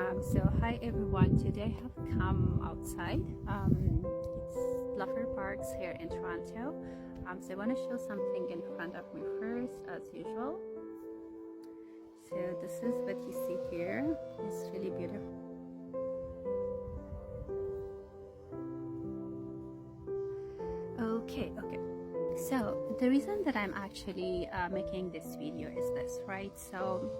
Hi everyone. Today I have come outside. It's Lover Parks here in Toronto. I want to show something in front of me first, as usual. So this is what you see here. It's really beautiful. Okay. So the reason that I'm actually making this video is this, right? So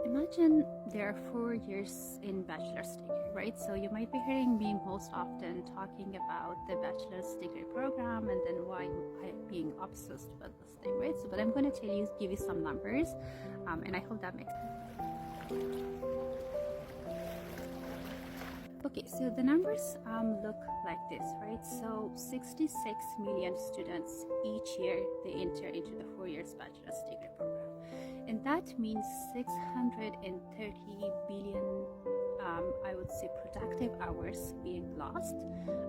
imagine there are 4 years in bachelor's degree, right? So you might be hearing me most often talking about the bachelor's degree program and then why I'm being obsessed with this thing, right? But I'm going to give you some numbers, and I hope that makes sense. Okay, so the numbers look like this, right? So 66 million students each year, they enter into the 4 years bachelor's degree program. And that means 630 billion, I would say, productive hours being lost,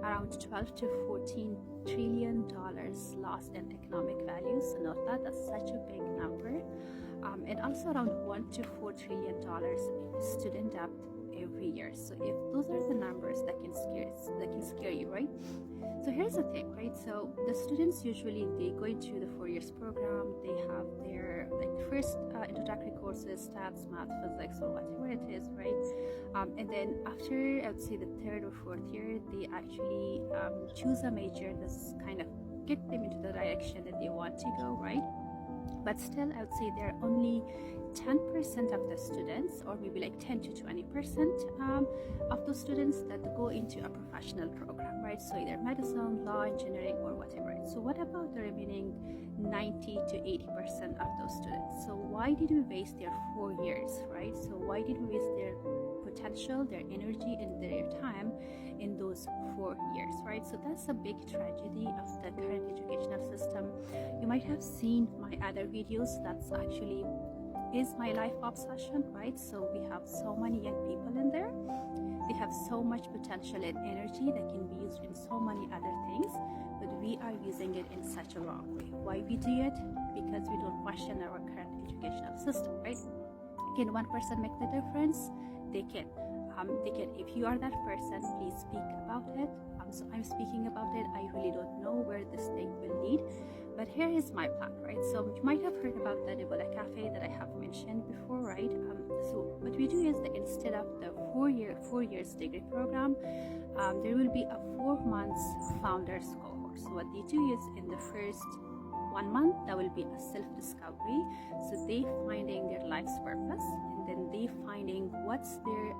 around 12 to 14 trillion dollars lost in economic value. So note that that's such a big number, and also around 1 to 4 trillion dollars in student debt every year. So if those are the numbers, that can scare you, right? So here's the thing, right? So the students usually, they go into the 4 years program, they have their first introductory courses, stats, math, physics, or whatever it is, right? And then after, I would say, the 3rd or 4th year, they actually choose a major that's kind of get them into the direction that they want to go, right? But still, I would say there are only 10% of the students, or maybe like 10 to 20% of those students that go into a professional program, right? So either medicine, law, engineering, or whatever, right? So what about the remaining 90 to 80% of those students? So why did we waste their 4 years, right? So why did we waste their potential, their energy, and their time in those 4 years, right? So that's a big tragedy of the current educational system. You might have seen my other videos. That's actually is my life obsession, right? So we have so many young people in there. They have so much potential and energy that can be used in so many other things, but we are using it in such a wrong way. Why we do it? Because we don't question our current educational system, right? Can one person make the difference? They can. If you are that person, please speak about it. So I'm speaking about it. I really don't know where this thing will lead, but here is my plan, right? So you might have heard about the Ebola Cafe that I have mentioned before, right? So what we do is that instead of the 4 years degree program, there will be a 4 months founders cohort. So what they do is, in the first 1 month, that will be a self-discovery. So they finding their life's purpose, and then they finding what's their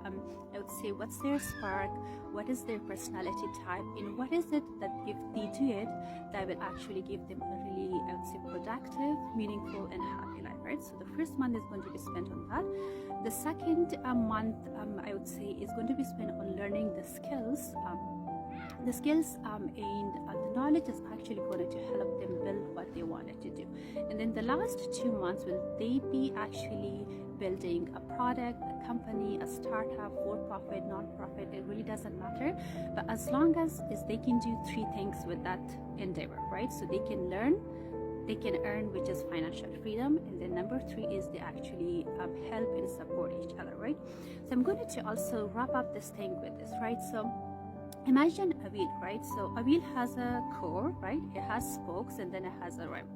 what's their spark, what is their personality type, and what is it that if they do it, that will actually give them a really, I would say, productive, meaningful, and happy life, right? So the first month is going to be spent on that. The second month, I would say, is going to be spent on learning the skills, and the knowledge is actually going to help them build what they wanted to do. And then the last 2 months, will they be actually building a product, a company, a startup, for-profit, non-profit, it really doesn't matter. But as long as they can do 3 things with that endeavor, right? So they can learn, they can earn, which is financial freedom, and then number 3 is they actually help and support each other, right? So I'm going to also wrap up this thing with this, right? So imagine a wheel, right? So a wheel has a core, right? It has spokes, and then it has a rim.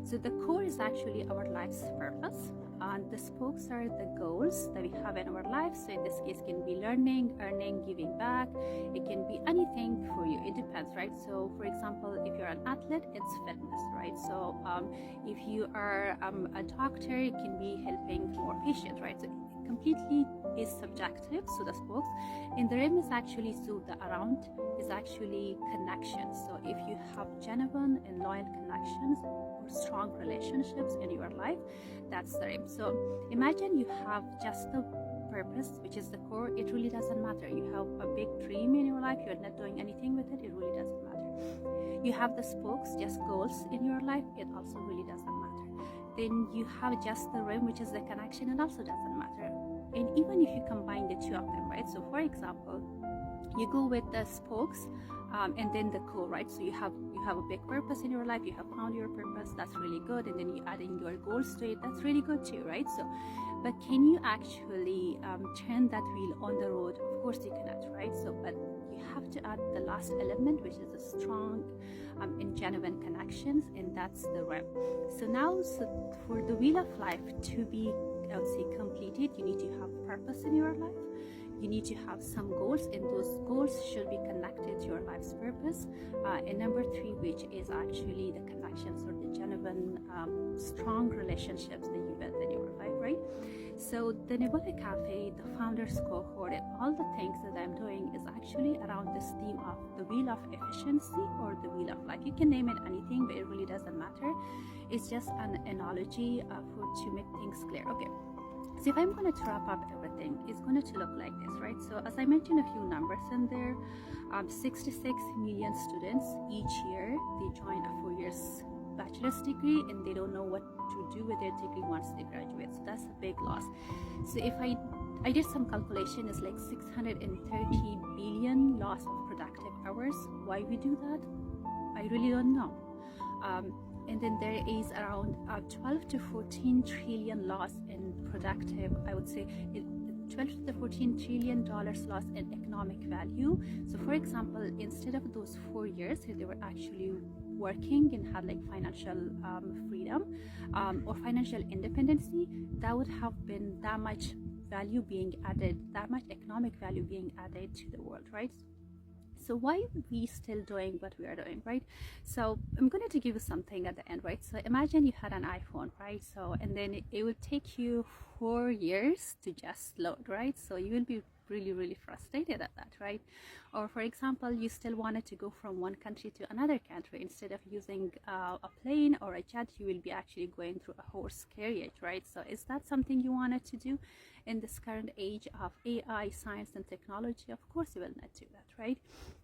So the core is actually our life's purpose, and the spokes are the goals that we have in our life. So in this case, it can be learning, earning, giving back. It can be anything for you. It depends, right? So for example, if you're an athlete, it's fitness, right? So if you are a doctor, it can be helping more patients, right? So it completely is subjective. So the spokes, and the rim is actually, so the around is actually connections. So if you have genuine and loyal connections or strong relationships in your life, that's the rim. So imagine you have just the purpose, which is the core. It really doesn't matter. You have a big dream in your life, you're not doing anything with it, it really doesn't matter. You have the spokes, just goals in your life, it also really doesn't matter. Then you have just the rim, which is the connection, it also doesn't matter. And even if you combine the 2 of them, right? So for example, You go with the spokes, and then the core, right? So you have a big purpose in your life, you have found your purpose, that's really good, and then you add in your goals to it, that's really good too, right? So but can you actually turn that wheel on the road? Of course you cannot, right? So but you have to add the last element, which is a strong and genuine connections, and that's the REM. So now, so for the wheel of life to be, I would say, completed, you need to have purpose in your life. You need to have some goals, and those goals should be connected to your life's purpose. And number 3, which is actually the connections or the genuine, strong relationships that you build in your life, right? So the Nebula Cafe, the founders cohort, and all the things that I'm doing is actually around this theme of the wheel of efficiency or the wheel of life. You can name it anything, but it really doesn't matter. It's just an analogy to make things clear. Okay. So if I'm going to wrap up everything, it's going to look like this, right? So as I mentioned a few numbers in there, 66 million students each year, they join a 4 years bachelor's degree, and they don't know what to do with their degree once they graduate. So that's a big loss. So if I did some calculation, it's like 630 billion loss of productive hours. Why we do that? I really don't know. And then there is around 12 to 14 trillion loss in productive, I would say 12 to 14 trillion dollars loss in economic value. So for example, instead of those 4 years, if they were actually working and had like financial freedom or financial independency, that would have been that much value being added, that much economic value being added to the world, right? So why are we still doing what we are doing, right? So I'm going to give you something at the end, right? So imagine you had an iPhone, right? So and then it would take you 4 years to just load, right? So you will be really frustrated at that, right? Or for example, you still wanted to go from one country to another country. Instead of using a plane or a jet, you will be actually going through a horse carriage, right? So is that something you wanted to do in this current age of AI, science and technology? Of course you will not do that, right?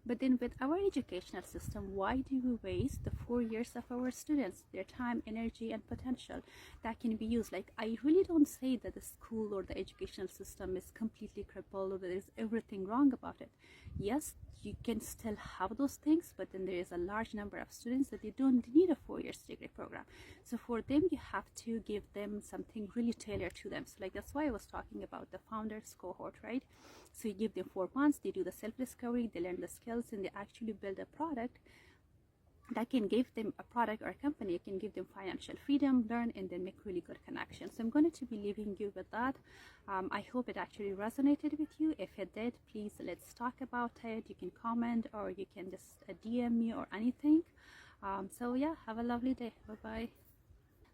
But then with our educational system, why do we waste the 4 years of our students, their time, energy and potential that can be used? Like, I really don't say that the school or the educational system is completely crippled or there is everything wrong about it. Yes, you can still have those things, but then there is a large number of students that they don't need a 4 years degree program. So for them, you have to give them something really tailored to them. So like, that's why I was talking about the founders cohort, right? So you give them 4 months, they do the self-discovery, they learn the skills, and they actually build a product that can give them a product or a company. It can give them financial freedom, learn, and then make really good connections. So I'm going to be leaving you with that. I hope it actually resonated with you. If it did, please let's talk about it. You can comment or you can just DM me or anything. So yeah, have a lovely day. Bye-bye.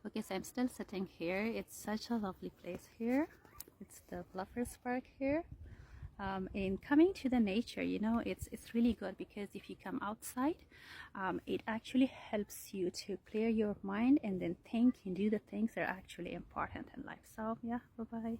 Okay, so I'm still sitting here. It's such a lovely place here. It's the Bluffers Park here. In coming to the nature, you know, it's really good because if you come outside, it actually helps you to clear your mind and then think and do the things that are actually important in life. So yeah, bye-bye.